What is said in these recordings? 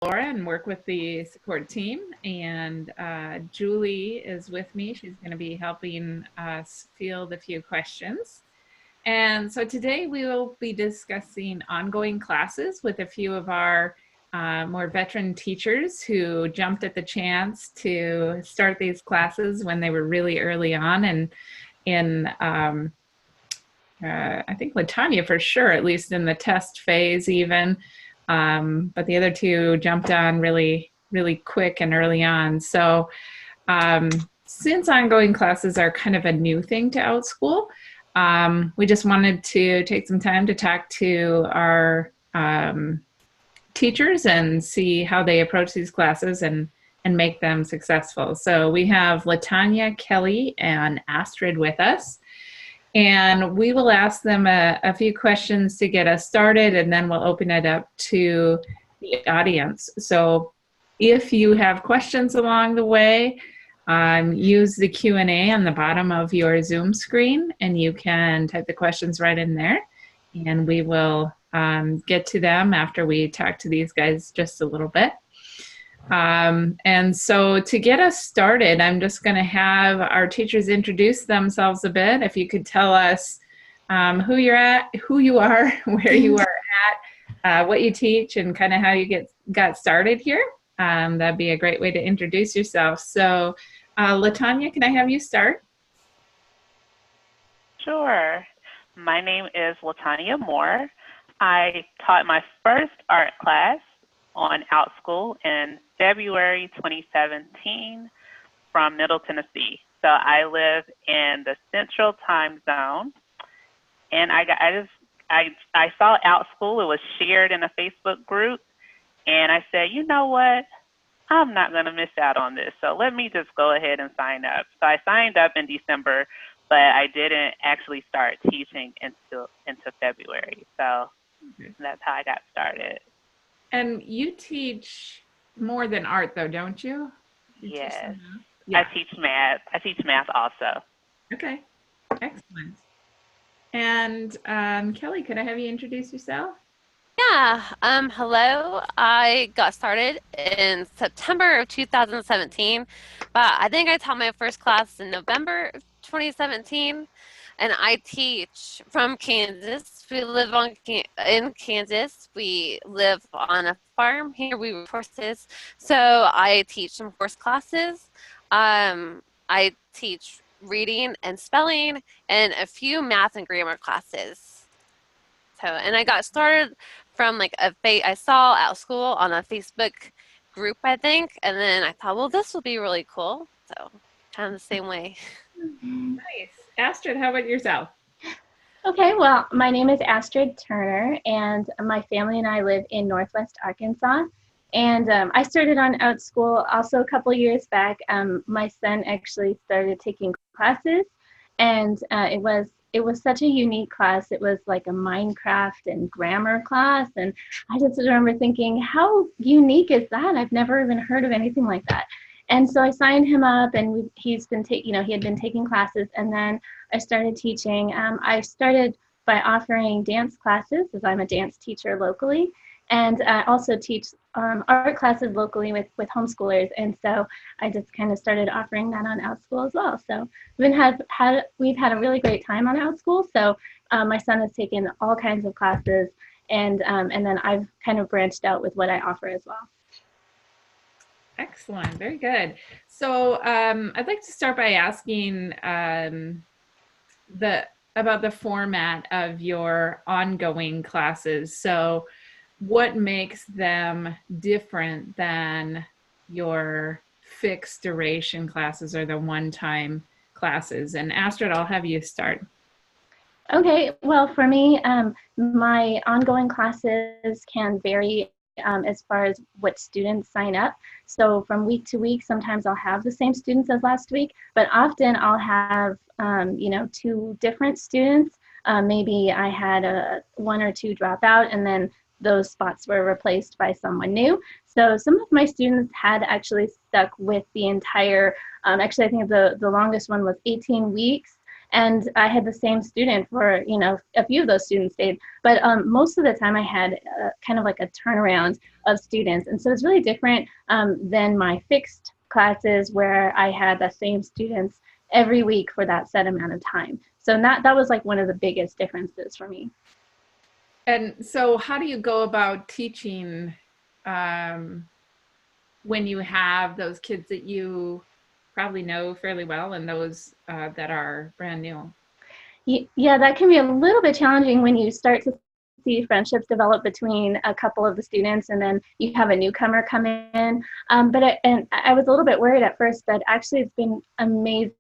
Laura and work with the support team. And Julie is with me. She's going to be helping us field a few questions. And so today we will be discussing ongoing classes with a few of our more veteran teachers who jumped at the chance to start these classes when they were really early on. And in I think Latonya for sure, at least in the test phase even. But the other two jumped on really, really quick and early on. So since ongoing classes are kind of a new thing to Outschool, we just wanted to take some time to talk to our teachers and see how they approach these classes and make them successful. So we have Latonya, Kellie, and Astrid with us. And we will ask them a few questions to get us started, and then we'll open it up to the audience. So if you have questions along the way, use the Q&A on the bottom of your Zoom screen, and you can type the questions right in there, and we will get to them after we talk to these guys just a little bit. And so to get us started, I'm just going to have our teachers introduce themselves a bit. If you could tell us who you are, where you are at, what you teach, and kind of how you got started here. That'd be a great way to introduce yourself. So Latonya, can I have you start? Sure. My name is Latonya Moore. I taught my first art class on Outschool in February 2017 from Middle Tennessee. So I live in the Central Time Zone, and I saw Outschool. It was shared in a Facebook group, and I said, you know what? I'm not going to miss out on this, so let me just go ahead and sign up. So I signed up in December, but I didn't actually start teaching into February. So that's how I got started. And you teach more than art, though, don't you? Yes. Yeah. I teach math. I teach math also. Okay. Excellent. And Kellie, could I have you introduce yourself? Yeah. Hello. I got started in September of 2017, but I think I taught my first class in November of 2017. And I teach from Kansas. We live in Kansas. We live on a farm here. We raise horses. So I teach some horse classes. I teach reading and spelling and a few math and grammar classes. So, and I got started from like I saw Outschool on a Facebook group, I think. And then I thought, well, this will be really cool. So kind of the same way. Nice. Astrid, how about yourself? Okay, well, my name is Astrid Turner, and my family and I live in Northwest Arkansas. And I started on Outschool also a couple years back. My son actually started taking classes, and it was such a unique class. It was like a Minecraft and grammar class, and I just remember thinking, how unique is that? I've never even heard of anything like that. And so I signed him up, and he had been taking classes, and then I started teaching. I started by offering dance classes, as I'm a dance teacher locally, and I also teach art classes locally with homeschoolers, and so I just kind of started offering that on Outschool as well. So we've had a really great time on Outschool. So my son has taken all kinds of classes, and then I've kind of branched out with what I offer as well. Excellent. Very good. So I'd like to start by asking about the format of your ongoing classes. So what makes them different than your fixed duration classes or the one-time classes? And Astrid, I'll have you start. Okay. Well, for me, my ongoing classes can vary as far as what students sign up. So from week to week, sometimes I'll have the same students as last week, but often I'll have, two different students. Maybe I had one or two drop out, and then those spots were replaced by someone new. So some of my students had actually stuck with the entire, actually I think the longest one was 18 weeks. And I had the same student for, you know, a few of those students stayed, but most of the time I had kind of like a turnaround of students. And so it's really different than my fixed classes where I had the same students every week for that set amount of time. So that was like one of the biggest differences for me. And so how do you go about teaching when you have those kids that you probably know fairly well and those that are brand new? Yeah, that can be a little bit challenging when you start to see friendships develop between a couple of the students and then you have a newcomer come in. And I was a little bit worried at first, but actually it's been amazing.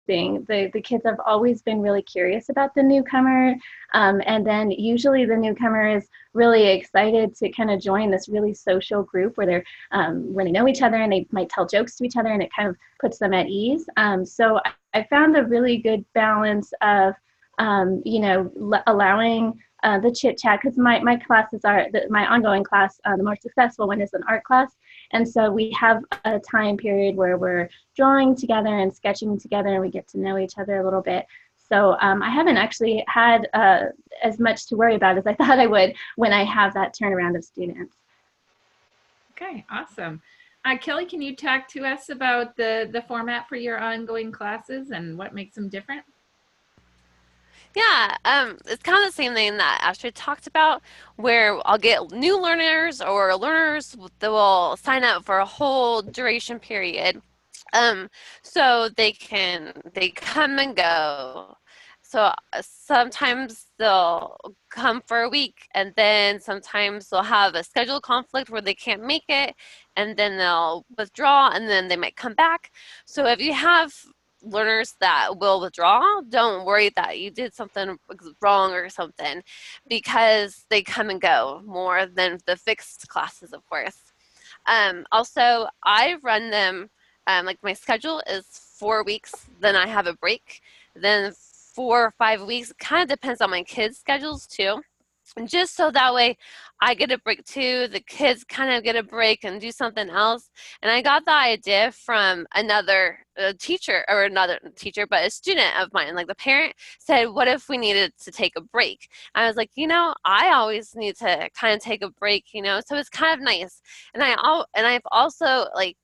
The kids have always been really curious about the newcomer. And then usually the newcomer is really excited to kind of join this really social group where they're where they know each other and they might tell jokes to each other and it kind of puts them at ease. So I found a really good balance of allowing the chit chat, because my classes are, my ongoing class, the more successful one is an art class. And so we have a time period where we're drawing together and sketching together and we get to know each other a little bit. So I haven't actually had as much to worry about as I thought I would when I have that turnaround of students. Okay, awesome. Kellie, can you talk to us about the format for your ongoing classes and what makes them different? Yeah, it's kind of the same thing that Astrid talked about, where I'll get new learners or learners that will sign up for a whole duration period. So they come and go. So sometimes they'll come for a week and then sometimes they'll have a schedule conflict where they can't make it and then they'll withdraw and then they might come back. So if you have learners that will withdraw, don't worry that you did something wrong or something, because they come and go more than the fixed classes, of course. Also, I run them, like my schedule is 4 weeks, then I have a break, then 4 or 5 weeks. It kind of depends on my kids' schedules too. And just so that way I get a break too, the kids kind of get a break and do something else. And I got the idea from another teacher, or another teacher, but a student of mine. Like the parent said, what if we needed to take a break? I was like, I always need to kind of take a break, so it's kind of nice. And I've also like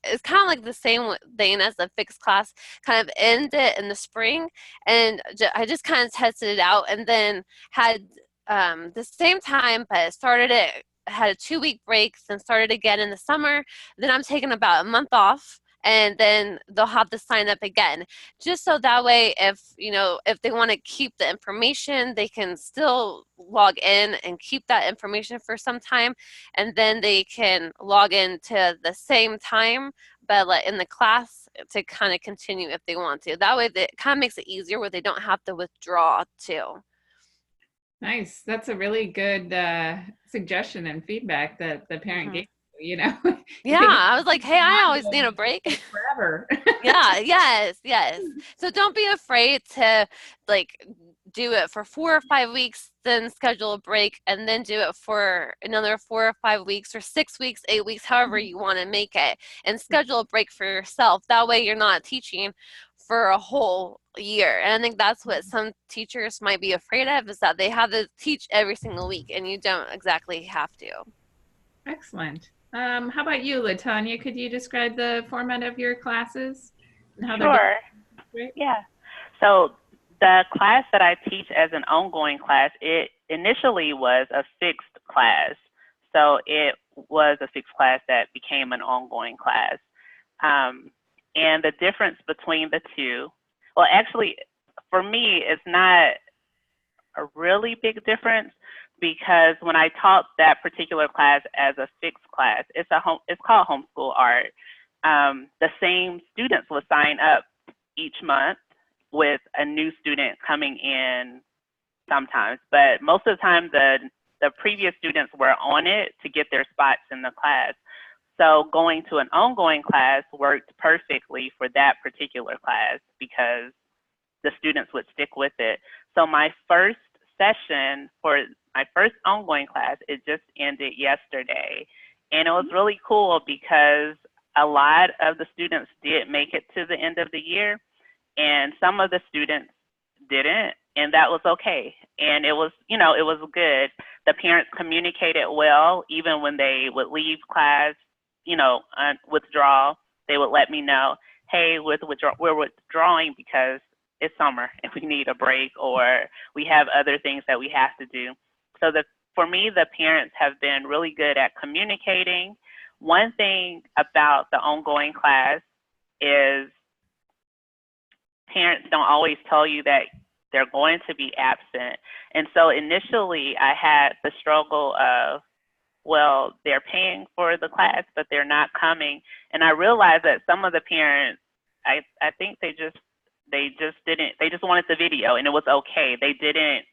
it's kind of like the same thing as the fixed class, kind of end it in the spring. And I just kind of tested it out and then had the same time, but started it, had a 2-week break, then started again in the summer. Then I'm taking about a month off. And then they'll have to sign up again, just so that way, if they want to keep the information, they can still log in and keep that information for some time, and then they can log in to the same time, but in the class to kind of continue if they want to. That way, it kind of makes it easier where they don't have to withdraw too. Nice. That's a really good suggestion and feedback that the parent gave you. Yeah, I was like, hey, I always need a break. Forever. Yeah, yes. So don't be afraid to do it for 4 or 5 weeks, then schedule a break, and then do it for another 4 or 5 weeks or 6 weeks, 8 weeks, however you want to make it, and schedule a break for yourself. That way you're not teaching for a whole year. And I think that's what some teachers might be afraid of, is that they have to teach every single week, and you don't exactly have to. Excellent. How about you, Latonya? Could you describe the format of your classes and how Sure. Yeah. So the class that I teach as an ongoing class, it initially was a fixed class. So it was a fixed class that became an ongoing class. And the difference between the two, well, actually, for me, it's not a really big difference, because when I taught that particular class as a fixed class, it's called homeschool art. The same students will sign up each month, with a new student coming in sometimes, but most of the time the previous students were on it to get their spots in the class. So going to an ongoing class worked perfectly for that particular class because the students would stick with it. So my first session for my first ongoing class, it just ended yesterday. And it was really cool because a lot of the students did make it to the end of the year. and some of the students didn't, and that was okay. And it was, you know, it was good. The parents communicated well, even when they would leave class, you know, withdraw. They would let me know, hey, we're withdrawing because it's summer and we need a break, or we have other things that we have to do. So for me, the parents have been really good at communicating. One thing about the ongoing class is parents don't always tell you that they're going to be absent. And so initially I had the struggle of, well, they're paying for the class, but they're not coming. And I realized that some of the parents, I think they just wanted the video, and it was okay. They didn't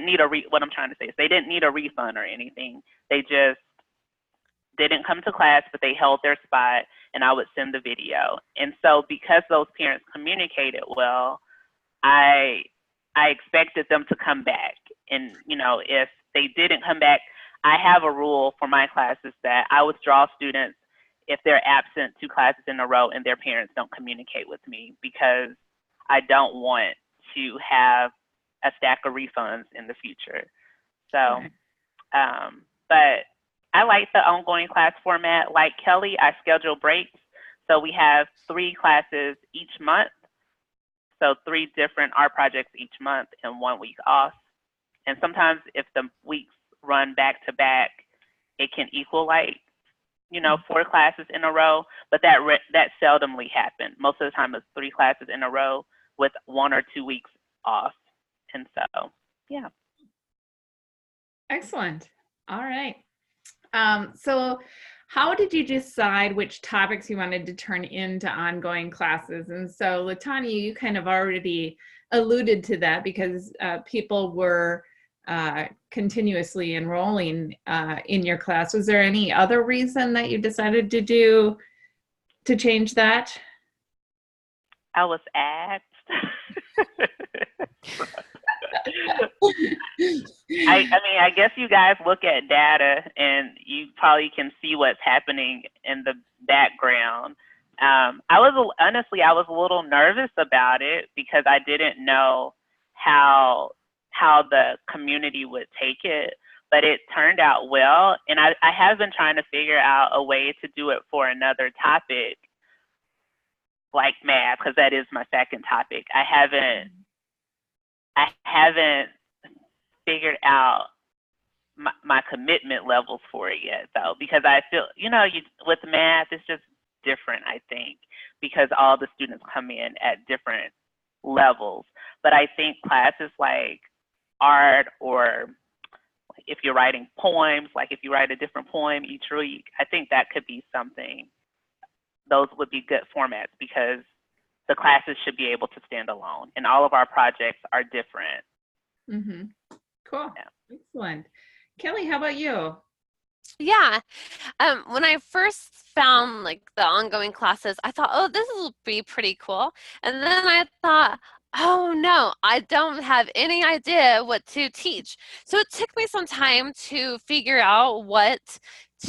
need what I'm trying to say is they didn't need a refund or anything. They just didn't come to class, but they held their spot, and I would send the video. And so because those parents communicated well, I expected them to come back. And, you know, if they didn't come back, I have a rule for my classes that I withdraw students if they're absent 2 classes in a row and their parents don't communicate with me, because I don't want to have a stack of refunds in the future. So, but I like the ongoing class format. Like Kelly, I schedule breaks. So we have 3 classes each month. So 3 different art projects each month and 1 week off. And sometimes if the weeks run back to back, it can equal like, you know, 4 classes in a row, but that seldomly happens. Most of the time it's 3 classes in a row with 1 or 2 weeks off. And so, yeah. Excellent. All right. So how did you decide which topics you wanted to turn into ongoing classes? And so Latonya, you kind of already alluded to that because people were continuously enrolling in your class. Was there any other reason that you decided to change that? I was asked. I mean, I guess you guys look at data and you probably can see what's happening in the background. I was a little nervous about it because I didn't know how the community would take it, but it turned out well. And I have been trying to figure out a way to do it for another topic, like math, because that is my second topic. I haven't figured out my commitment levels for it yet, though, because I feel, you know, with math, it's just different, I think, because all the students come in at different levels. But I think classes like art, or if you're writing poems, like if you write a different poem each week, I think that could be something. Those would be good formats because the classes should be able to stand alone, and all of our projects are different. Mm-hmm. Cool. Yeah. Excellent. Kelly, how about you? Yeah. When I first found like the ongoing classes, I thought, oh, this will be pretty cool. And then I thought, oh no, I don't have any idea what to teach. So it took me some time to figure out what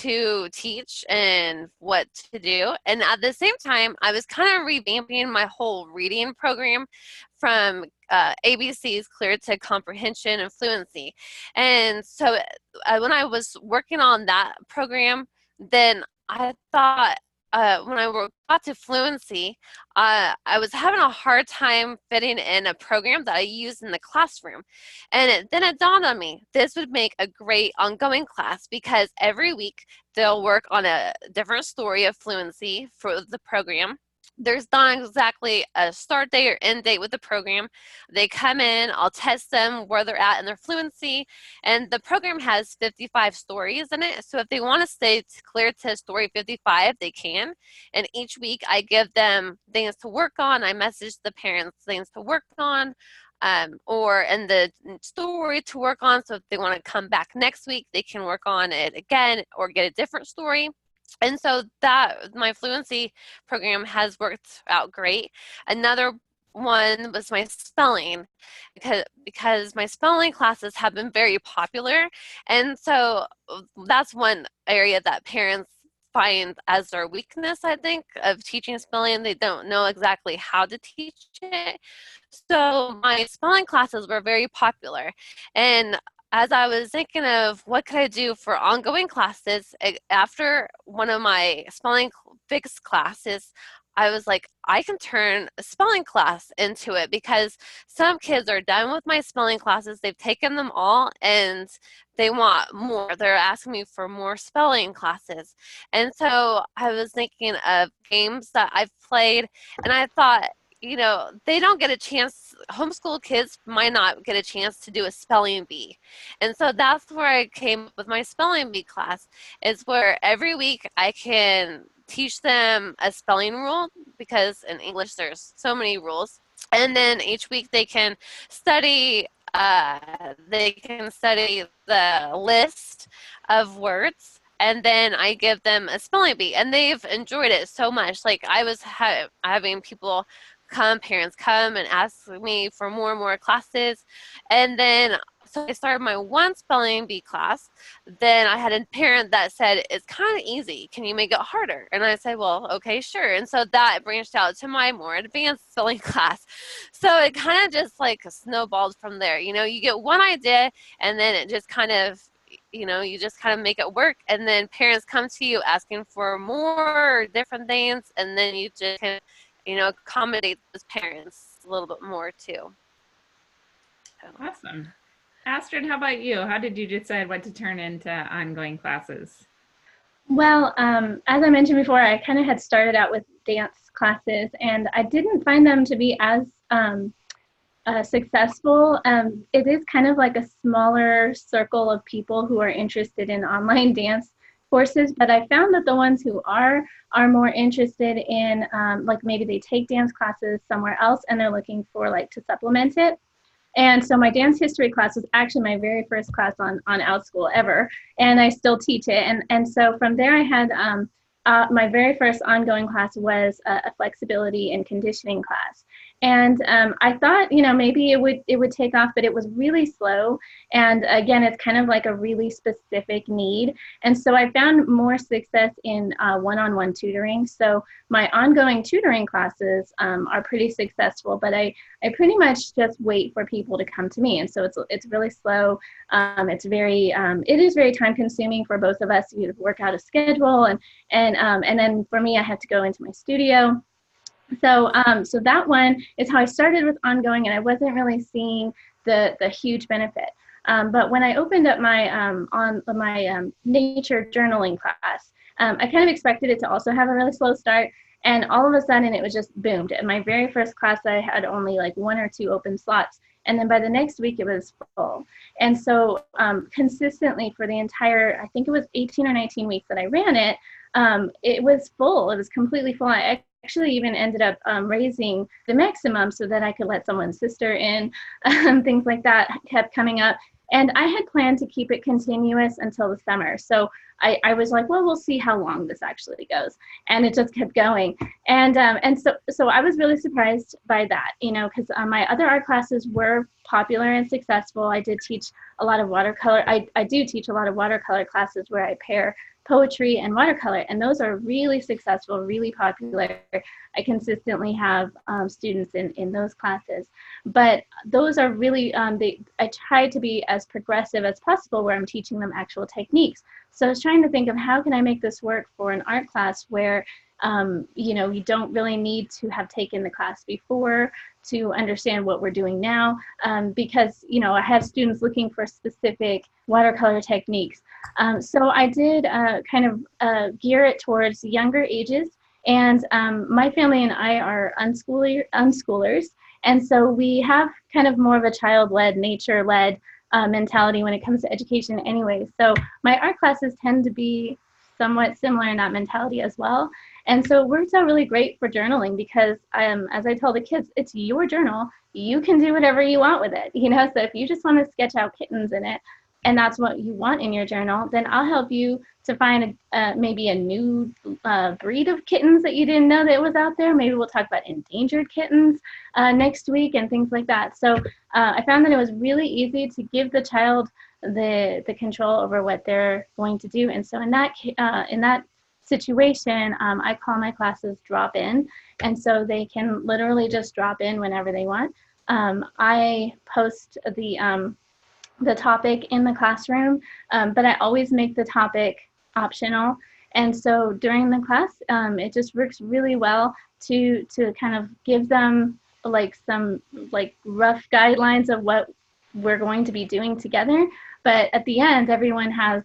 to teach and what to do. And at the same time, I was kind of revamping my whole reading program from ABCs clear to comprehension and fluency. And so when I was working on that program, then I thought, when I got to fluency, I was having a hard time fitting in a program that I use in the classroom. And then it dawned on me, this would make a great ongoing class because every week they'll work on a different story of fluency for the program. There's not exactly a start date or end date with the program. They come in, I'll test them where they're at in their fluency, and the program has 55 stories in it. So if they want to stay clear to story 55, they can. And each week I give them things to work on. I message the parents things to work on, or in the story to work on. So if they want to come back next week, they can work on it again or get a different story. And so that my fluency program has worked out great. Another one was my spelling, because my spelling classes have been very popular. And so that's one area that parents find as their weakness, I think, of teaching spelling. They don't know exactly how to teach it. So my spelling classes were very popular. And as I was thinking of what could I do for ongoing classes, after one of my spelling fixed classes, I was like, I can turn a spelling class into it, because some kids are done with my spelling classes. They've taken them all and they want more. They're asking me for more spelling classes. And so I was thinking of games that I've played, and I thought, they don't get a chance, homeschool kids might not get a chance to do a spelling bee. And so that's where I came up with my spelling bee class, is where every week I can teach them a spelling rule, because in English there's so many rules. And then each week they can study the list of words, and then I give them a spelling bee, and they've enjoyed it so much. Like, I was having parents come and ask me for more and more classes. And then, so I started my one spelling bee class. Then I had a parent that said, it's kind of easy. Can you make it harder? And I said, well, okay, sure. And so that branched out to my more advanced spelling class. So it kind of just like snowballed from there. You get one idea, and then it just kind of, you just kind of make it work. And then parents come to you asking for more different things. And then you just can, accommodate those parents a little bit more too. Awesome. Astrid, how about you? How did you decide what to turn into ongoing classes? Well, as I mentioned before, I kind of had started out with dance classes, and I didn't find them to be as successful. It is kind of like a smaller circle of people who are interested in online dance courses, but I found that the ones who are more interested in, like, maybe they take dance classes somewhere else and they're looking for, like, to supplement it. And so my dance history class was actually my very first class on Outschool ever, and I still teach it. And so from there I had my very first ongoing class was a flexibility and conditioning class. And I thought, maybe it would take off, but it was really slow. And again, it's kind of like a really specific need. And so I found more success in one-on-one tutoring. So my ongoing tutoring classes are pretty successful, but I pretty much just wait for people to come to me. And so it's really slow. It is very time consuming for both of us. You work out a schedule, and then for me, I have to go into my studio. So that one is how I started with ongoing, and I wasn't really seeing the huge benefit. But when I opened up my nature journaling class, I kind of expected it to also have a really slow start, and all of a sudden it was just boomed. In my very first class, I had only like 1 or 2 open slots, and then by the next week it was full. And so consistently for the entire, I think it was 18 or 19 weeks that I ran it, it was full. It was completely full. I actually even ended up raising the maximum so that I could let someone's sister in. Things like that kept coming up. And I had planned to keep it continuous until the summer. So I was like, well, we'll see how long this actually goes. And it just kept going. And so I was really surprised by that, because my other art classes were popular and successful. I did teach a lot of watercolor. I do teach a lot of watercolor classes where I pair poetry and watercolor, and those are really successful, really popular. I consistently have students in those classes, but those are really, I try to be as progressive as possible where I'm teaching them actual techniques. So I was trying to think of how can I make this work for an art class where you don't really need to have taken the class before to understand what we're doing now, because I have students looking for specific watercolor techniques. So I did kind of gear it towards younger ages, and my family and I are unschoolers, and so we have kind of more of a child-led, nature-led mentality when it comes to education anyway. So my art classes tend to be somewhat similar in that mentality as well. And so it works out really great for journaling because, as I tell the kids, it's your journal. You can do whatever you want with it. So if you just want to sketch out kittens in it, and that's what you want in your journal, then I'll help you to find maybe a new breed of kittens that you didn't know that was out there. Maybe we'll talk about endangered kittens next week and things like that. So I found that it was really easy to give the child the control over what they're going to do. And so in that situation, I call my classes drop in. And so they can literally just drop in whenever they want. I post the topic in the classroom, but I always make the topic optional. And so during the class, it just works really well to kind of give them like some like rough guidelines of what we're going to be doing together. But at the end, everyone has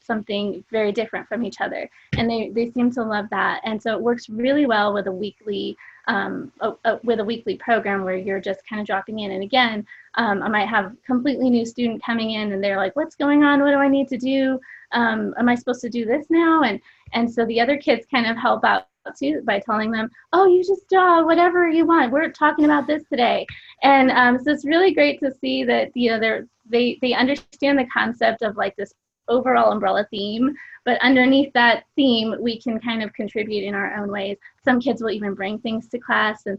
something very different from each other, and they seem to love that. And so it works really well with a weekly program where you're just kind of dropping in. And again, I might have a completely new student coming in, and they're like, "What's going on? What do I need to do? Am I supposed to do this now?" And so the other kids kind of help out too by telling them, "Oh, you just draw whatever you want. We're talking about this today." And so it's really great to see that they understand the concept of like this overall umbrella theme, but underneath that theme, we can kind of contribute in our own ways. Some kids will even bring things to class, and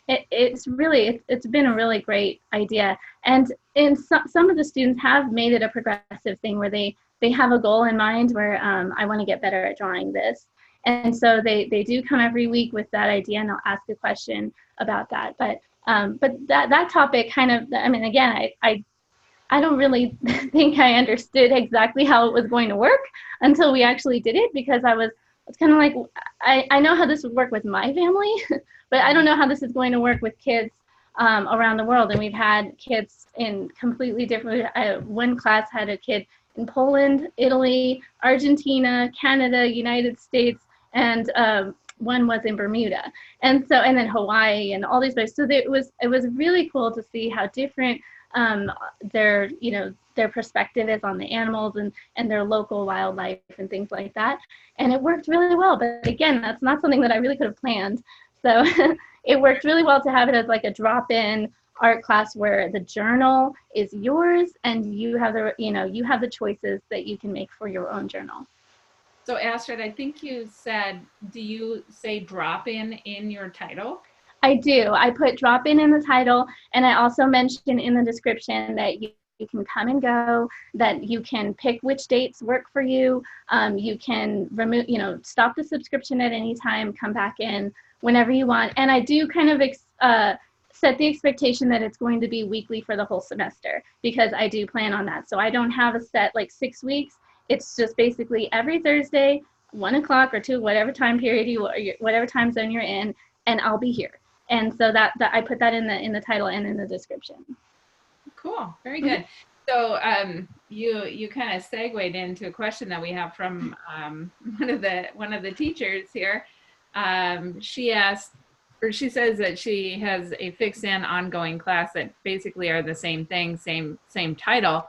it's been a really great idea. And some of the students have made it a progressive thing where they have a goal in mind where I want to get better at drawing this. And so they do come every week with that idea, and I'll ask a question about that. But that topic kind of, I mean, again, I don't really think I understood exactly how it was going to work until we actually did it, because it's kind of like, I know how this would work with my family, but I don't know how this is going to work with kids around the world. And we've had kids in completely different, one class had a kid in Poland, Italy, Argentina, Canada, United States, and one was in Bermuda, and then Hawaii, and all these places. So it was really cool to see how different their perspective is on the animals and their local wildlife and things like that. And it worked really well. But again, that's not something that I really could have planned. So it worked really well to have it as like a drop-in art class where the journal is yours, and you have the choices that you can make for your own journal. So Astrid, I think you said, do you say drop in your title? I do. I put drop in the title, and I also mention in the description that you can come and go, that you can pick which dates work for you. You can remove, stop the subscription at any time, come back in whenever you want. And I do kind of set the expectation that it's going to be weekly for the whole semester, because I do plan on that. So I don't have a set like 6 weeks. It's just basically every Thursday, 1 o'clock or 2, whatever time period whatever time zone you're in, and I'll be here. And so that I put that in the title and in the description. Cool, very good. So you kind of segued into a question that we have from one of the teachers here. She says that she has a fixed and ongoing class that basically are the same thing, same title.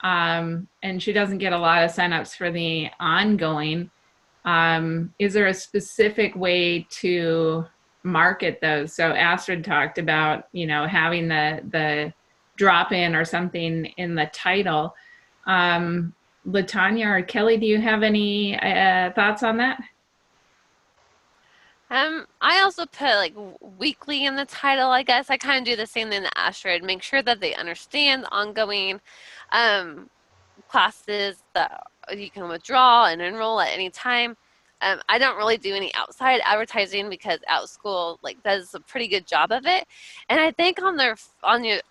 And she doesn't get a lot of signups for the ongoing. Is there a specific way to market those? So Astrid talked about, having the drop in or something in the title. Latonya or Kelly, do you have any thoughts on that? I also put like weekly in the title, I guess. I kind of do the same thing that Astrid, make sure that they understand the ongoing classes that you can withdraw and enroll at any time. I don't really do any outside advertising because Outschool does a pretty good job of it. And I think on your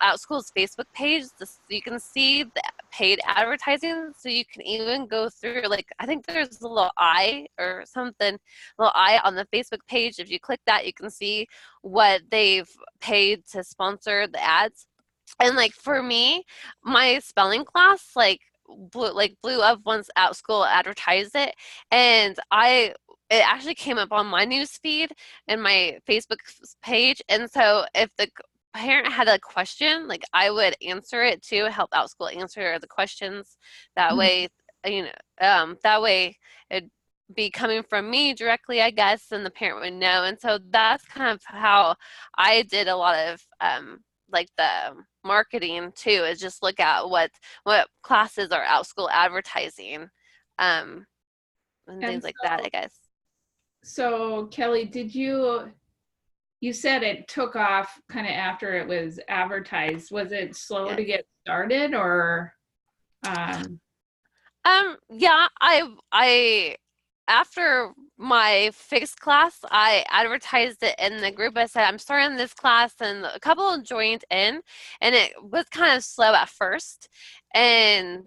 Outschool's Facebook page, you can see the paid advertising. So you can even go through, I think there's a little eye or something, little eye on the Facebook page. If you click that, you can see what they've paid to sponsor the ads. And for me, my spelling class, blew up once Outschool advertised it, and it actually came up on my news feed and my Facebook page. And so if the parent had a question, I would answer it too, help Outschool answer the questions. That way, that way it'd be coming from me directly, I guess, and the parent would know. And so that's kind of how I did a lot of the marketing too, is just look at what classes are Outschool advertising, and things like that, I guess. So Kelly, did you said it took off kind of after it was advertised. Was it slow to get started, or? Yeah, after my fixed class, I advertised it in the group. I said, I'm starting this class, and a couple joined in, and it was kind of slow at first. And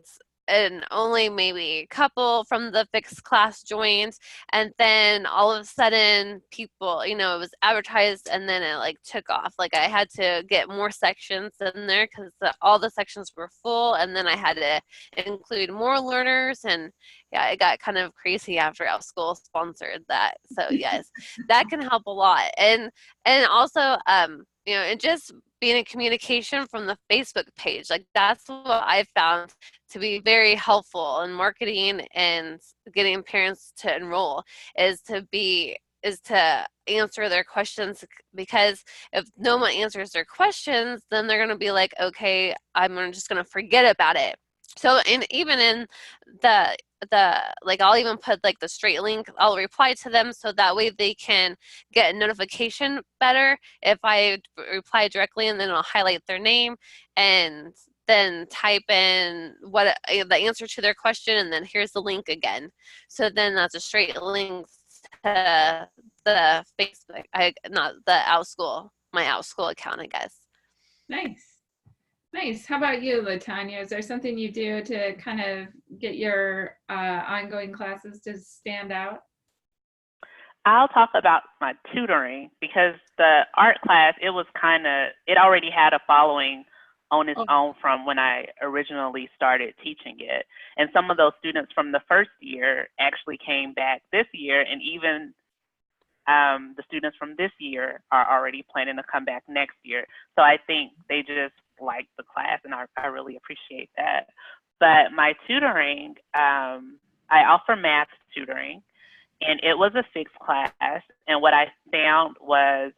only maybe a couple from the fixed class joined, and then all of a sudden people, it was advertised, and then it like took off. Like I had to get more sections in there because all the sections were full, and then I had to include more learners, and yeah, it got kind of crazy after Outschool sponsored that. So yes, that can help a lot. And also and just being in communication from the Facebook page, like that's what I found to be very helpful in marketing and getting parents to enroll, is to answer their questions, because if no one answers their questions, then they're going to be like, okay, I'm just going to forget about it. So even in the like, I'll even put like the straight link, I'll reply to them so that way they can get a notification better if I reply directly, and then I'll highlight their name and then type in what the answer to their question, and then here's the link again. So then that's a straight link to the Facebook, not the Outschool, my Outschool account, I guess. Nice. Nice. How about you, Latonya? Is there something you do to kind of get your ongoing classes to stand out? I'll talk about my tutoring, because the art class, it already had a following on its own from when I originally started teaching it. And some of those students from the first year actually came back this year, and even the students from this year are already planning to come back next year. So I think they just like the class, and I really appreciate that. But my tutoring, I offer math tutoring, and it was a fixed class. And what I found was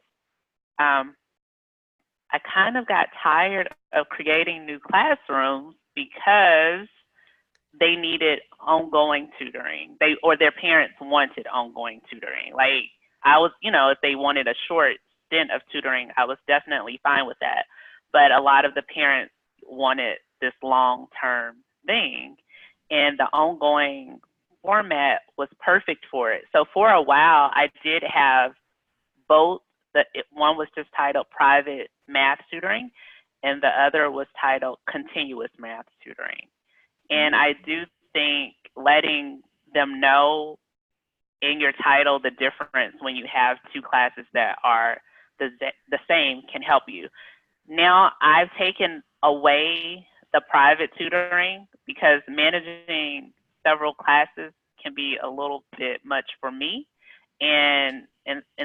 I kind of got tired of creating new classrooms because they needed ongoing tutoring. Their parents wanted ongoing tutoring. Like I was, if they wanted a short stint of tutoring, I was definitely fine with that. But a lot of the parents wanted this long-term thing, and the ongoing format was perfect for it. So for a while, I did have both. One was just titled private math tutoring, and the other was titled continuous math tutoring. And I do think letting them know in your title the difference when you have two classes that are the same can help you. Now I've taken away the private tutoring because managing several classes can be a little bit much for me. And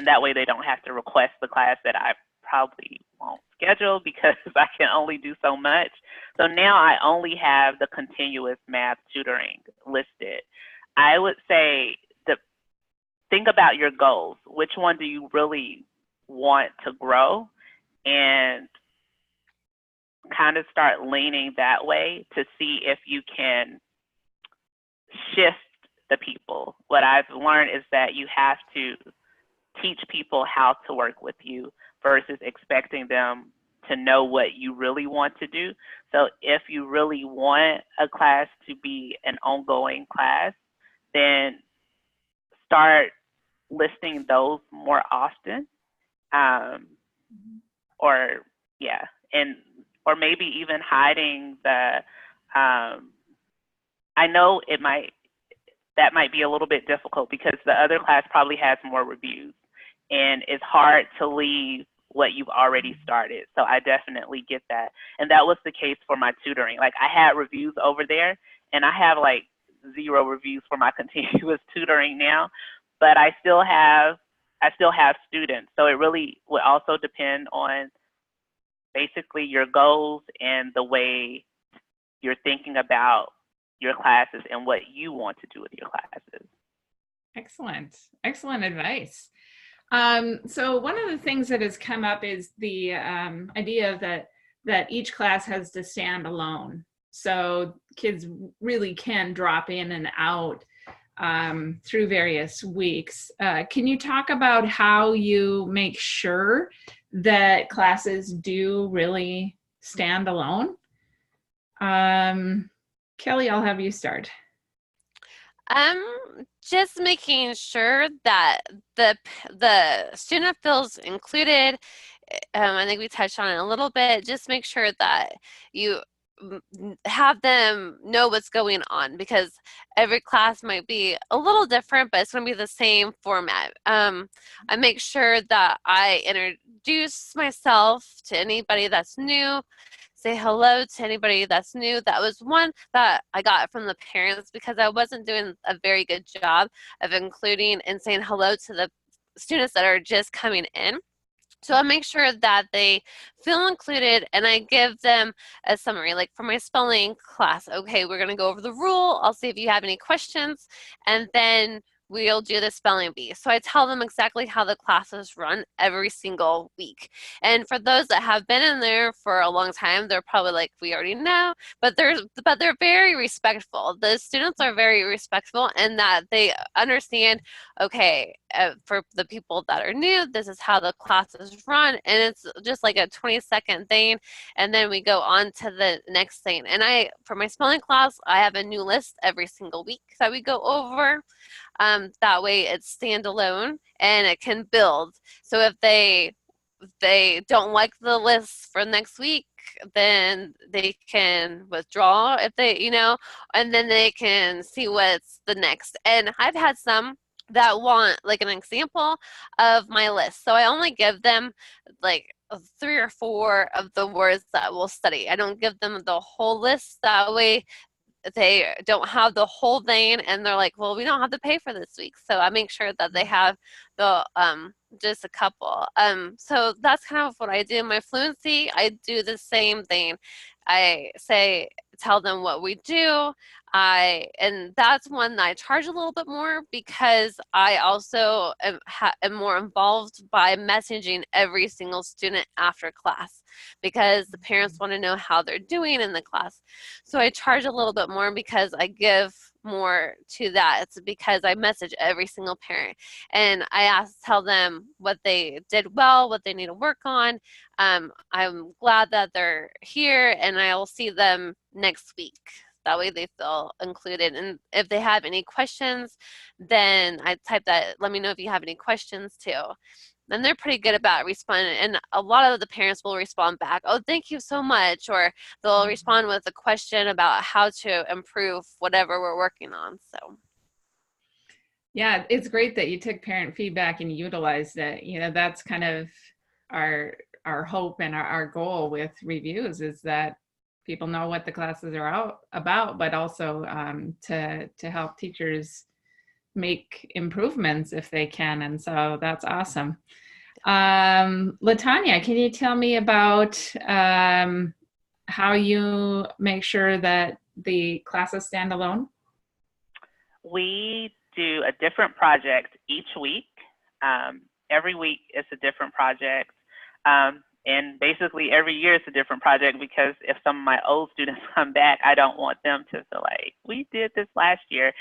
that way they don't have to request the class that I probably won't schedule because I can only do so much. So now I only have the continuous math tutoring listed. I would say think about your goals. Which one do you really want to grow? And kind of start leaning that way to see if you can shift the people. What I've learned is that you have to teach people how to work with you versus expecting them to know what you really want to do. So if you really want a class to be an ongoing class, then start listing those more often. Or maybe even hiding the, I know that might be a little bit difficult because the other class probably has more reviews, and it's hard to leave what you've already started. So I definitely get that. And that was the case for my tutoring. Like I had reviews over there, and I have like 0 reviews for my continuous tutoring now, but I still have students. So it really would also depend on basically your goals and the way you're thinking about your classes and what you want to do with your classes. Excellent. Excellent advice. So one of the things that has come up is the idea that each class has to stand alone. So kids really can drop in and out through various weeks. Can you talk about how you make sure that classes do really stand alone? Kelly, I'll have you start. Just making sure that the student feels included. I think we touched on it a little bit. Just make sure that you have them know what's going on, because every class might be a little different, but it's going to be the same format. I make sure that I introduce myself to anybody that's new, say hello to anybody that's new. That was one that I got from the parents, because I wasn't doing a very good job of including and saying hello to the students that are just coming in. So I make sure that they feel included, and I give them a summary. Like for my spelling class, okay, we're going to go over the rule. I'll see if you have any questions, and then we'll do the spelling bee. So I tell them exactly how the classes run every single week. And for those that have been in there for a long time, they're probably like, we already know, but they're very respectful. The students are very respectful, and that they understand, okay, for the people that are new, this is how the classes run, and it's just like a 20-second thing, and then we go on to the next thing. And for my spelling class, I have a new list every single week that we go over. That way it's standalone and it can build. So if they don't like the list for next week, then they can withdraw if they, and then they can see what's the next. And I've had some that want like an example of my list. So I only give them like 3 or 4 of the words that we'll study. I don't give them the whole list. That way they don't have the whole thing, and they're like, well, we don't have to pay for this week. So I make sure that they have the just a couple. So that's kind of what I do. My fluency, I do the same thing. I tell them what we do. And that's one that I charge a little bit more, because I also am more involved by messaging every single student after class, because the parents want to know how they're doing in the class. So I charge a little bit more, because I give more to that. It's because I message every single parent, and I tell them what they did well, what they need to work on. I'm glad that they're here, and I'll see them next week. That way they feel included. And if they have any questions, then I type that, let me know if you have any questions too. And they're pretty good about responding. And a lot of the parents will respond back, oh, thank you so much. Or they'll respond with a question about how to improve whatever we're working on. So. Yeah, it's great that you took parent feedback and utilized it. That's kind of our hope and our goal with reviews, is that people know what the classes are about, but also to help teachers make improvements if they can. And so that's awesome. Latonya, can you tell me about how you make sure that the classes stand alone? We do a different project each week. Every week it's a different project. And basically every year it's a different project, because if some of my old students come back, I don't want them to feel like, we did this last year.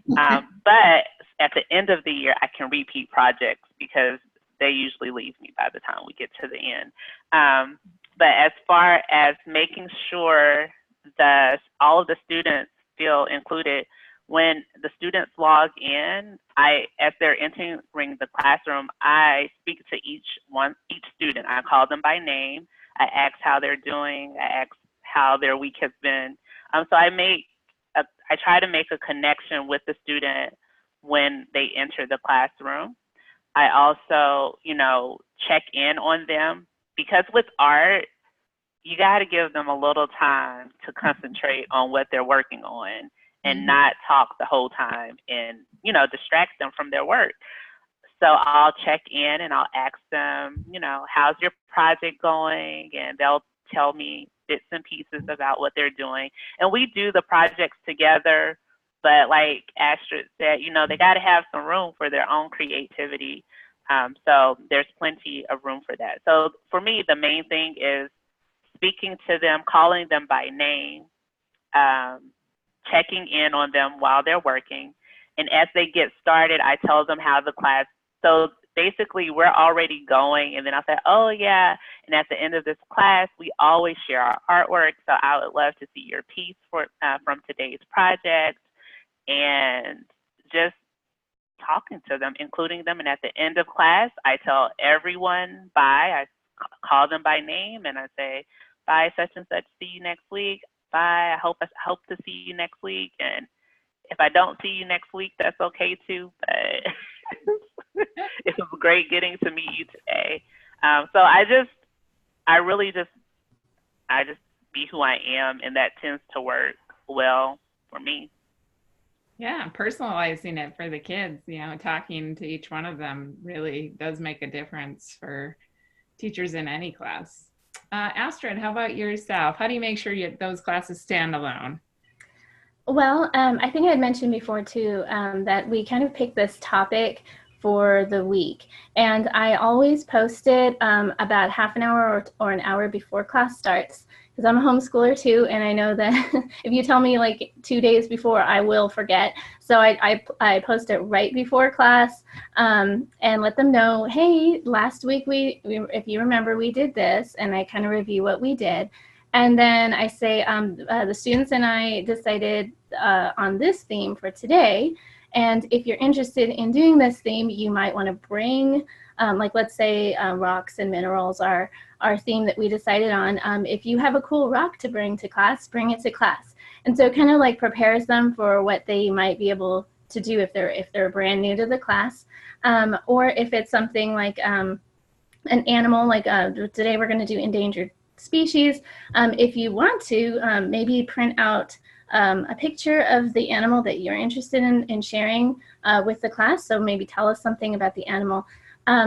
But at the end of the year, I can repeat projects, because they usually leave me by the time we get to the end. But as far as making sure that all of the students feel included, when the students log in, as they're entering the classroom, I speak to each student. I call them by name. I ask how they're doing. I ask how their week has been. So I try to make a connection with the student when they enter the classroom. I also, check in on them, because with art, you got to give them a little time to concentrate on what they're working on, and not talk the whole time and, distract them from their work. So I'll check in and I'll ask them, how's your project going? And they'll tell me bits and pieces about what they're doing. And we do the projects together, but like Astrid said, they got to have some room for their own creativity. So there's plenty of room for that. So for me, the main thing is speaking to them, calling them by name, checking in on them while they're working. And as they get started, I tell them how the class, so basically we're already going, and then I'll say, oh yeah, and at the end of this class, we always share our artwork, so I would love to see your piece from today's project. And just talking to them, including them. And at the end of class, I tell everyone bye. I call them by name and I say, bye, such and such, see you next week. Bye, I hope to see you next week. And if I don't see you next week, that's okay too. But it was great getting to meet you today. So I just be who I am, and that tends to work well for me. Yeah, personalizing it for the kids, talking to each one of them really does make a difference for teachers in any class. Astrid, how about yourself? How do you make sure those classes stand alone? Well, I think I had mentioned before too that we kind of pick this topic for the week, and I always post it about half an hour or an hour before class starts, because I'm a homeschooler too, and I know that if you tell me like 2 days before, I will forget. So I post it right before class and let them know, hey, last week if you remember, we did this, and I kind of review what we did. And then I say, the students and I decided on this theme for today. And if you're interested in doing this theme, you might want to bring, like let's say rocks and minerals are our theme that we decided on. If you have a cool rock to bring to class, bring it to class. And so it kind of like prepares them for what they might be able to do if they're brand new to the class. Or if it's something like an animal, like today we're going to do endangered species. If you want to, maybe print out a picture of the animal that you're interested in sharing with the class. So maybe tell us something about the animal.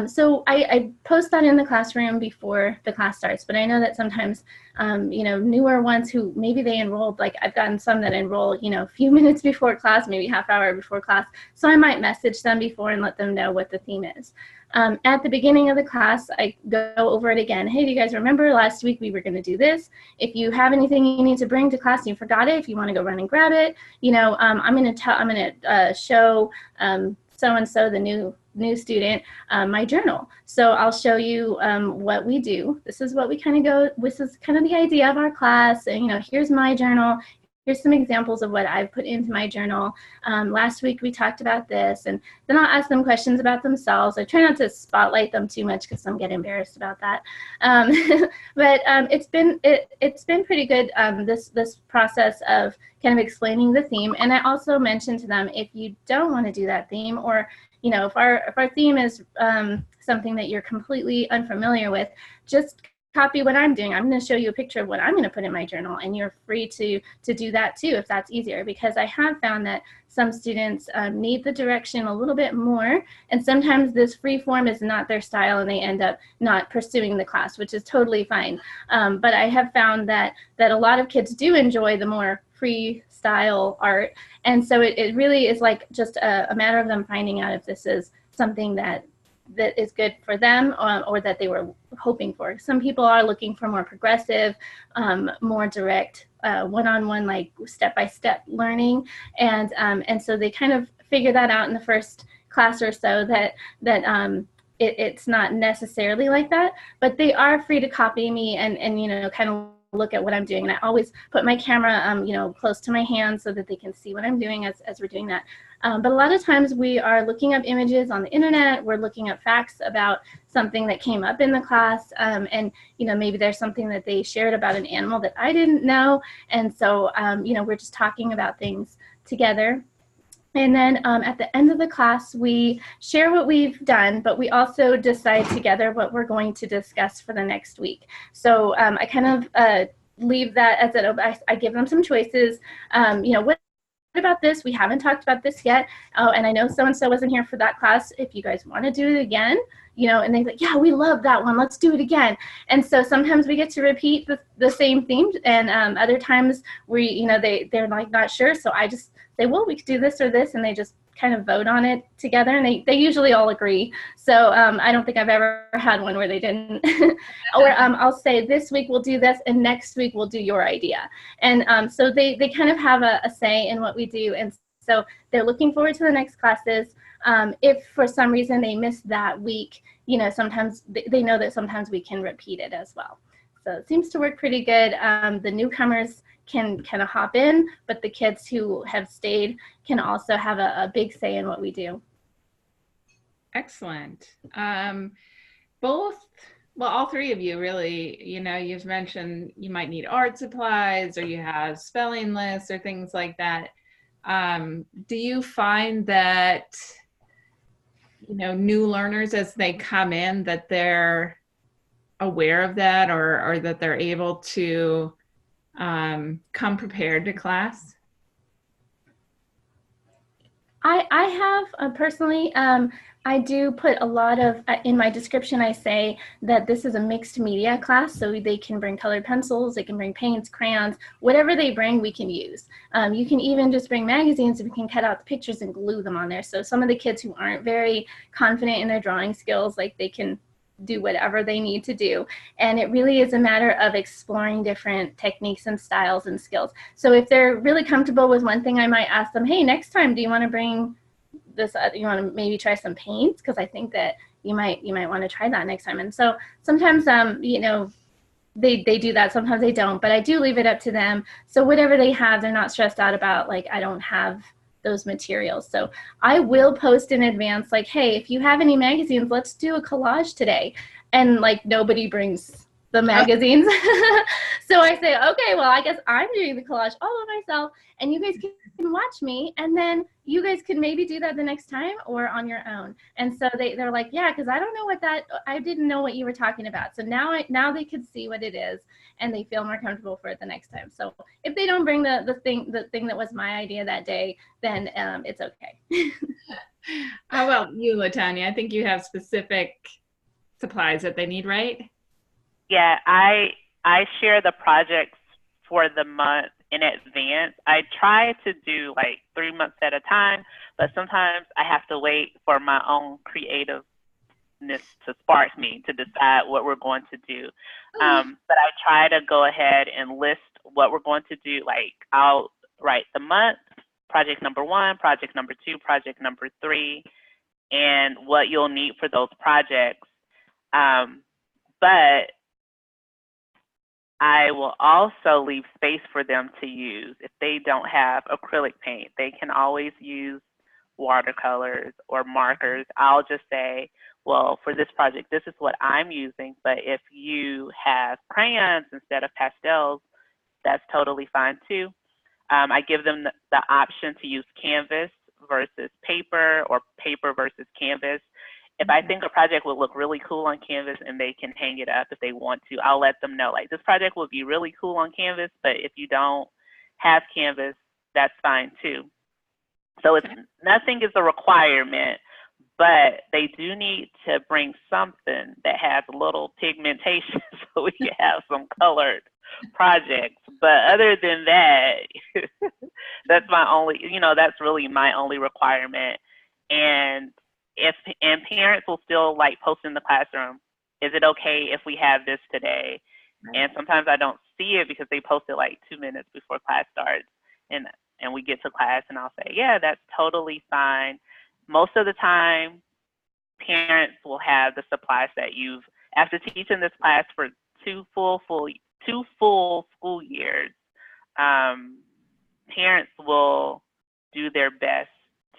So I post that in the classroom before the class starts, but I know that sometimes, newer ones who maybe they enrolled, like I've gotten some that enroll, a few minutes before class, maybe half hour before class. So I might message them before and let them know what the theme is. At the beginning of the class, I go over it again. Hey, do you guys remember last week we were going to do this? If you have anything you need to bring to class and you forgot it, if you want to go run and grab it, I'm going to show so-and-so, the new student, my journal. So I'll show you what we do. This is what we kind of go, this is kind of the idea of our class. And, here's my journal. Here's some examples of what I've put into my journal. Last week we talked about this, and then I'll ask them questions about themselves. I try not to spotlight them too much because some get embarrassed about that. But it's been pretty good, this process of kind of explaining the theme. And I also mentioned to them, if you don't want to do that theme, or if our theme is something that you're completely unfamiliar with, just copy what I'm doing. I'm going to show you a picture of what I'm going to put in my journal, and you're free to do that too if that's easier, because I have found that some students need the direction a little bit more, and sometimes this free form is not their style and they end up not pursuing the class, which is totally fine. But I have found that a lot of kids do enjoy the more free style art, and so it really is like just a matter of them finding out if this is something that is good for them, or that they were hoping for. Some people are looking for more progressive, more direct, one-on-one, like step-by-step learning, and so they kind of figure that out in the first class or so that it's not necessarily like that, but they are free to copy me and kind of look at what I'm doing. And I always put my camera, close to my hand so that they can see what I'm doing as we're doing that. But a lot of times we are looking up images on the internet, we're looking up facts about something that came up in the class, and maybe there's something that they shared about an animal that I didn't know, and so we're just talking about things together. And then at the end of the class, we share what we've done, but we also decide together what we're going to discuss for the next week. So I kind of leave that as I give them some choices. What about this? We haven't talked about this yet. Oh, and I know so-and-so wasn't here for that class. If you guys want to do it again, and they're like, yeah, we love that one. Let's do it again. And so sometimes we get to repeat the same theme, and other times they're like not sure. So I just say, well, we could do this or this, and they just kind of vote on it together, and they usually all agree. So I don't think I've ever had one where they didn't. Or I'll say, this week we'll do this, and next week we'll do your idea. And so they kind of have a say in what we do, and so they're looking forward to the next classes. If for some reason they missed that week, sometimes they know that sometimes we can repeat it as well. So it seems to work pretty good. The newcomers can kind of hop in, but the kids who have stayed can also have a big say in what we do. Excellent. All three of you really, you've mentioned you might need art supplies or you have spelling lists or things like that. Do you find that, new learners as they come in, that they're aware of that or that they're able to come prepared to class? I have personally, I do put a lot of, in my description, I say that this is a mixed media class, so they can bring colored pencils, they can bring paints, crayons, whatever they bring, we can use. You can even just bring magazines, and we can cut out the pictures and glue them on there. So some of the kids who aren't very confident in their drawing skills, like they can do whatever they need to do. And it really is a matter of exploring different techniques and styles and skills. So if they're really comfortable with one thing, I might ask them, hey, next time, do you want to bring this, you want to maybe try some paints? Because I think that you might want to try that next time. And so sometimes, they do that. Sometimes they don't, but I do leave it up to them. So whatever they have, they're not stressed out about, like, I don't have those materials. So I will post in advance, like, hey, if you have any magazines, let's do a collage today. And like nobody brings the magazines. So I say, okay, well, I guess I'm doing the collage all by myself, and you guys can watch me, and then you guys can maybe do that the next time or on your own. And so they're like, yeah, because I don't know I didn't know what you were talking about. So now they could see what it is, and they feel more comfortable for it the next time. So if they don't bring the thing that was my idea that day, then it's okay. How about you, Latonya? I think you have specific supplies that they need, right? Yeah, I share the projects for the month in advance. I try to do like 3 months at a time, but sometimes I have to wait for my own creativeness to spark me to decide what we're going to do. But I try to go ahead and list what we're going to do. Like, I'll write the month, project number 1, project number 2, project number 3, and what you'll need for those projects. But I will also leave space for them to use. If they don't have acrylic paint, they can always use watercolors or markers. I'll just say, well, for this project, this is what I'm using, but if you have crayons instead of pastels, that's totally fine too. I give them the option to use canvas versus paper or paper versus canvas. If I think a project would look really cool on canvas and they can hang it up if they want to, I'll let them know, like, this project would be really cool on canvas, but if you don't have canvas, that's fine too. So it's nothing is a requirement, but they do need to bring something that has a little pigmentation so we can have some colored projects. But other than that, that's my only, that's really my only requirement. And parents will still like post in the classroom, is it okay if we have this today? And sometimes I don't see it because they post it like 2 minutes before class starts. And we get to class and I'll say, yeah, that's totally fine. Most of the time, parents will have the supplies that after teaching this class for two full school years, parents will do their best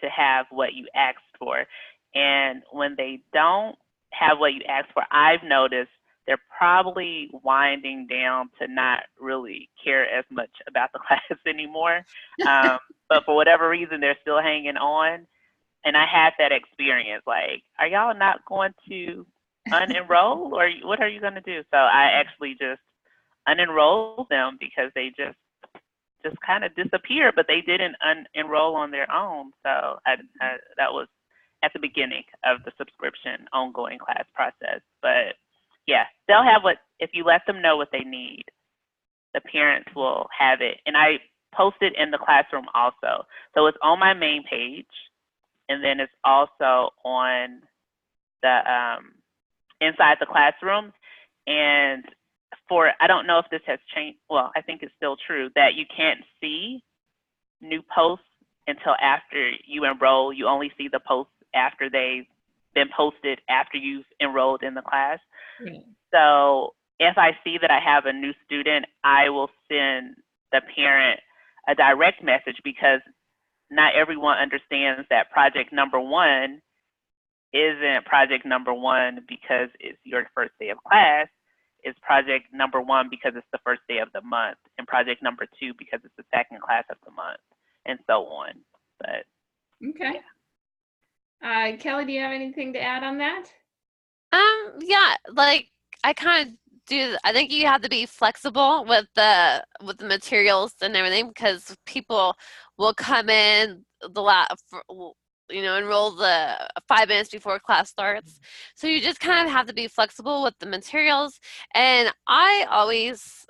to have what you asked for. And when they don't have what you asked for, I've noticed they're probably winding down to not really care as much about the class anymore. But for whatever reason, they're still hanging on. And I had that experience, like, are y'all not going to unenroll, or what are you going to do? So I actually just unenrolled them because they just kind of disappeared, but they didn't enroll on their own. So that was at the beginning of the subscription ongoing class process. But yeah, they'll have if you let them know what they need, the parents will have it. And I post it in the classroom also. So it's on my main page, and then it's also on the inside the classroom. And I don't know if this has changed, well, I think it's still true, that you can't see new posts until after you enroll. You only see the posts after they've been posted after you've enrolled in the class. So if I see that I have a new student, I will send the parent a direct message, because not everyone understands that project number one isn't project number one because it's your first day of class. It's project number one because it's the first day of the month, and project number two because it's the second class of the month, and so on. But okay. Kelly, do you have anything to add on that? Yeah, like I kind of do. I think you have to be flexible with the materials and everything, because people will come in enroll the 5 minutes before class starts. So you just kind of have to be flexible with the materials. And I always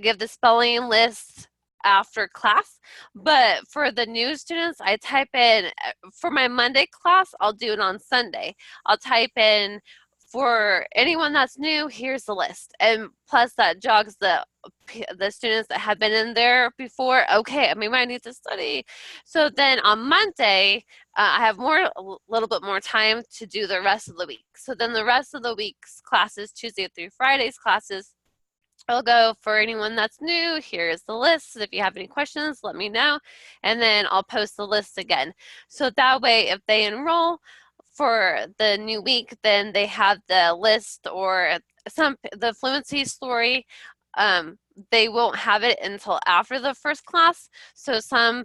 give the spelling list after class, but for the new students, I type in, for my Monday class, I'll do it on Sunday. I'll type in, for anyone that's new, here's the list. And plus that jogs the students that have been in there before, okay, maybe I need to study. So then on Monday, I have a little bit more time to do the rest of the week. So then the rest of the week's classes, Tuesday through Friday's classes, I'll go, for anyone that's new, here's the list. If you have any questions, let me know. And then I'll post the list again. So that way, if they enroll for the new week, then they have the list or the fluency story. They won't have it until after the first class. So some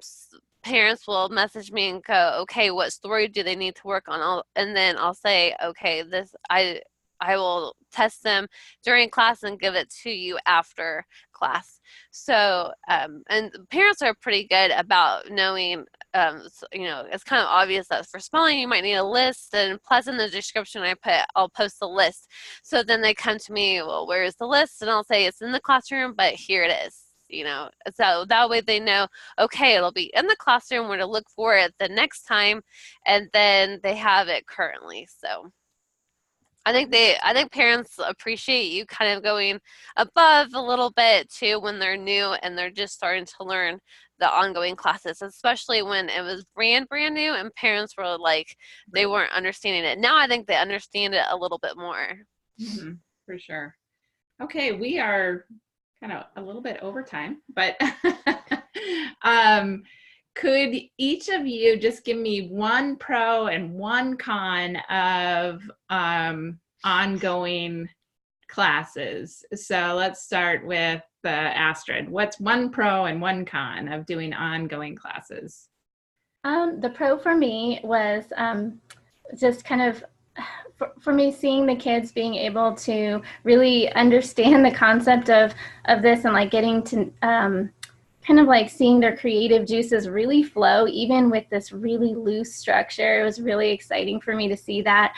parents will message me and go, okay, what story do they need to work on? And then I'll say, okay, I will test them during class and give it to you after class. So, and parents are pretty good about knowing, it's kind of obvious that for spelling, you might need a list, and plus in the description I'll post the list. So then they come to me, well, where's the list? And I'll say, it's in the classroom, but here it is. So that way they know, okay, it'll be in the classroom, where to look for it the next time, and then they have it currently. So I think parents appreciate you kind of going above a little bit too when they're new and they're just starting to learn the ongoing classes, especially when it was brand new and parents were like, they weren't understanding it. Now I think they understand it a little bit more. Mm-hmm, for sure. Okay, we are kind of a little bit over time, but could each of you just give me one pro and one con of ongoing classes? So let's start with Astrid. What's one pro and one con of doing ongoing classes? The pro for me was just kind of, for me, seeing the kids being able to really understand the concept of this, and like getting to kind of like seeing their creative juices really flow, even with this really loose structure. It was really exciting for me to see that.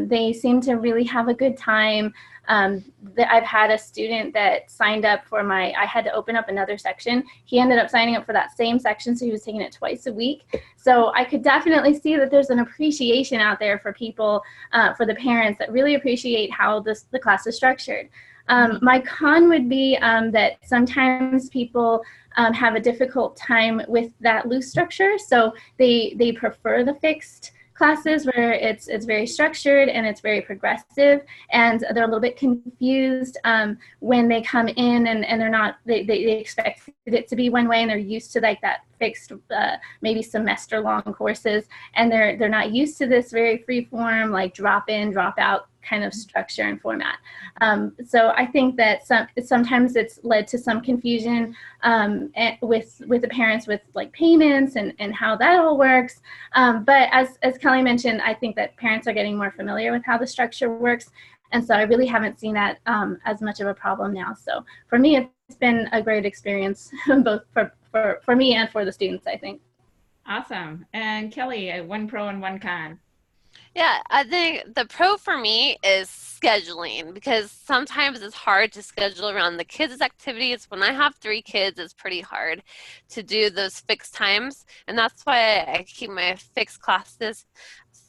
They seem to really have a good time. I've had a student that signed up for I had to open up another section. He ended up signing up for that same section, so he was taking it twice a week. So I could definitely see that there's an appreciation out there for people, for the parents that really appreciate how the class is structured. My con would be that sometimes people have a difficult time with that loose structure. So they prefer the fixed classes where it's very structured and it's very progressive, and they're a little bit confused when they come in and they're not, they expect it to be one way, and they're used to like that fixed maybe semester long courses, and they're not used to this very free form, like drop in, drop out kind of structure and format. So I think that sometimes it's led to some confusion with the parents with like payments and how that all works. But as Kelly mentioned, I think that parents are getting more familiar with how the structure works. And so I really haven't seen that as much of a problem now. So for me, it's been a great experience, both for me and for the students, I think. Awesome. And Kelly, one pro and one con. Yeah, I think the pro for me is scheduling, because sometimes it's hard to schedule around the kids' activities. When I have 3 kids, it's pretty hard to do those fixed times. And that's why I keep my fixed classes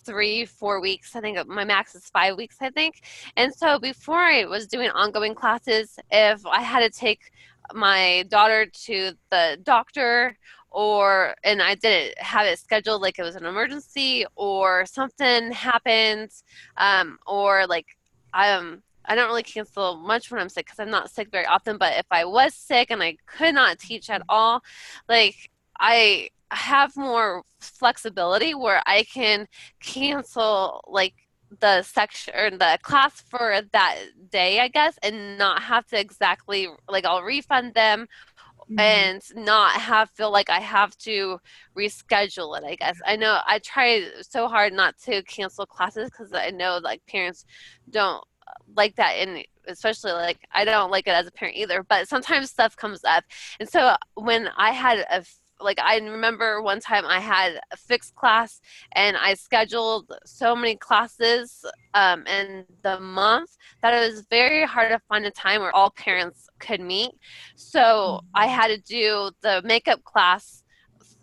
3-4 weeks. I think my max is 5 weeks, I think. And so before I was doing ongoing classes, if I had to take my daughter to the doctor, and I didn't have it scheduled, like it was an emergency or something happened, or like I don't really cancel much when I'm sick because I'm not sick very often. But if I was sick and I could not teach at all, like I have more flexibility where I can cancel like the section or the class for that day, I guess, and not have to exactly like I'll refund them and not have feel like I have to reschedule it, I guess. I know I try so hard not to cancel classes because I know like parents don't like that, and especially like I don't like it as a parent either, but sometimes stuff comes up. And so when I had like I remember one time I had a fixed class and I scheduled so many classes in the month that it was very hard to find a time where all parents could meet. So I had to do the makeup class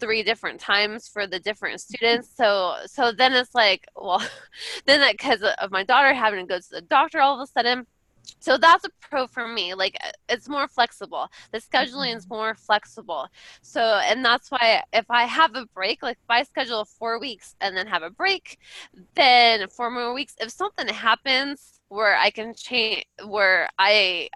3 different times for the different students. So then it's like, well, then because of my daughter having to go to the doctor all of a sudden. So that's a pro for me. Like it's more flexible. The scheduling is more flexible. So, and that's why if I have a break, like if I schedule 4 weeks and then have a break, then 4 more weeks, if something happens where I can change, where I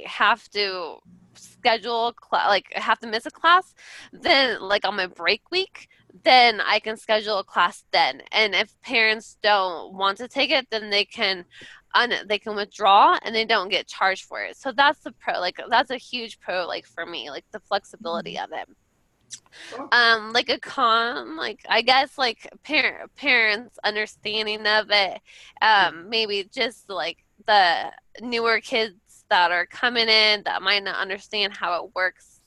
have to schedule like have to miss a class, then like on my break week, then I can schedule a class then. And if parents don't want to take it, then they can withdraw and they don't get charged for it. So that's the pro. Like that's a huge pro, like for me, like the flexibility of it. Like a con, like I guess like parents understanding of it, maybe just like the newer kids that are coming in that might not understand how it works,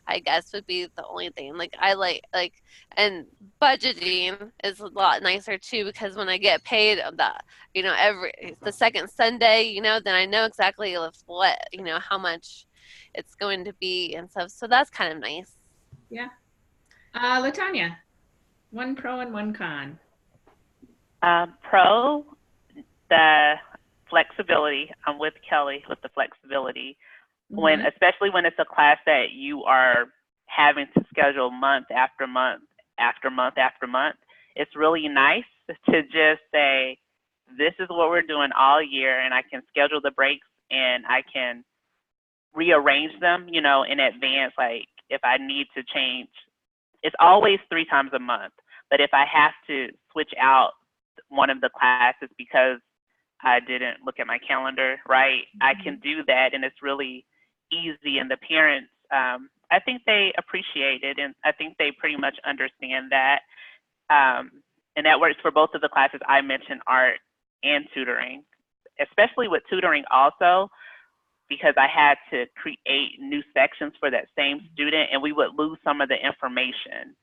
I guess would be the only thing. Like I like and budgeting is a lot nicer too, because when I get paid that, every the second Sunday, then I know exactly what, how much it's going to be and stuff. So that's kind of nice. Yeah. Latonya, one pro and one con. Pro, the flexibility. I'm with Kelly with the flexibility. Especially when it's a class that you are having to schedule month after month after month after month, it's really nice to just say, this is what we're doing all year, and I can schedule the breaks and I can rearrange them, in advance. Like if I need to change, it's always 3 times a month. But if I have to switch out one of the classes because I didn't look at my calendar, right, I can do that, and it's really easy. And the parents, I think they appreciate it, and I think they pretty much understand that. And that works for both of the classes I mentioned, art and tutoring, especially with tutoring also, because I had to create new sections for that same student, and we would lose some of the information.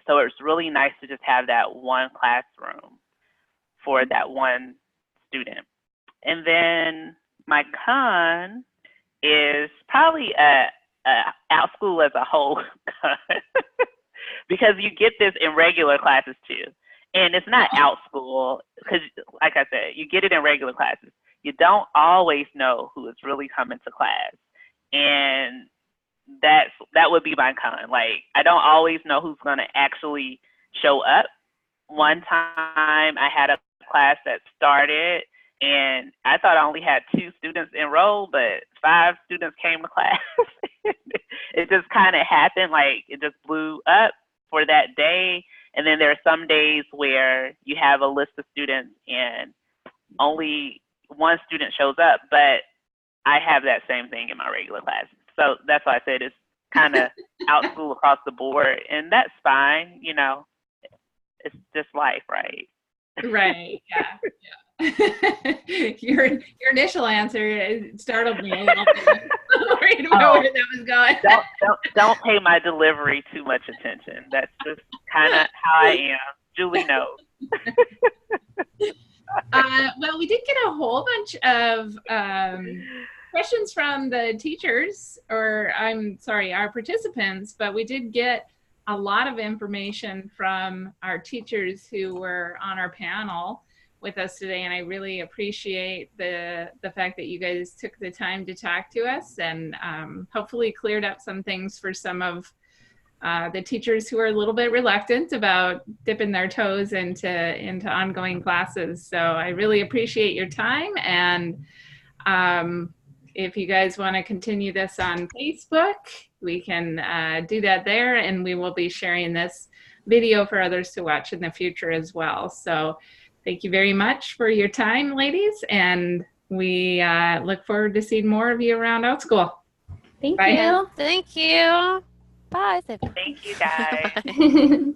So it's really nice to just have that one classroom for that one student. And then my con is probably Outschool as a whole, because you get this in regular classes too. And it's not Outschool, because like I said, you get it in regular classes. You don't always know who is really coming to class. And that would be my con. Like, I don't always know who's going to actually show up. One time I had a class that started, and I thought I only had 2 students enrolled, but 5 students came to class. It just kind of happened, like it just blew up for that day. And then there are some days where you have a list of students and only 1 student shows up, but I have that same thing in my regular class. So that's why I said it's kind of Outschool across the board, and that's fine. It's just life, right? Right. Yeah. Your initial answer startled me. I was worried about where that was going. Don't pay my delivery too much attention. That's just kind of how I am. Julie knows. Well, we did get a whole bunch of questions from the teachers, or I'm sorry, our participants, but we did get a lot of information from our teachers who were on our panel with us today, and I really appreciate the fact that you guys took the time to talk to us, and hopefully cleared up some things for some of the teachers who are a little bit reluctant about dipping their toes into ongoing classes. So I really appreciate your time. And if you guys want to continue this on Facebook, we can do that there, and we will be sharing this video for others to watch in the future as well. So thank you very much for your time, ladies, and we look forward to seeing more of you around Outschool. Thank Bye. you. Thank you. Bye. Thank you, guys. Bye.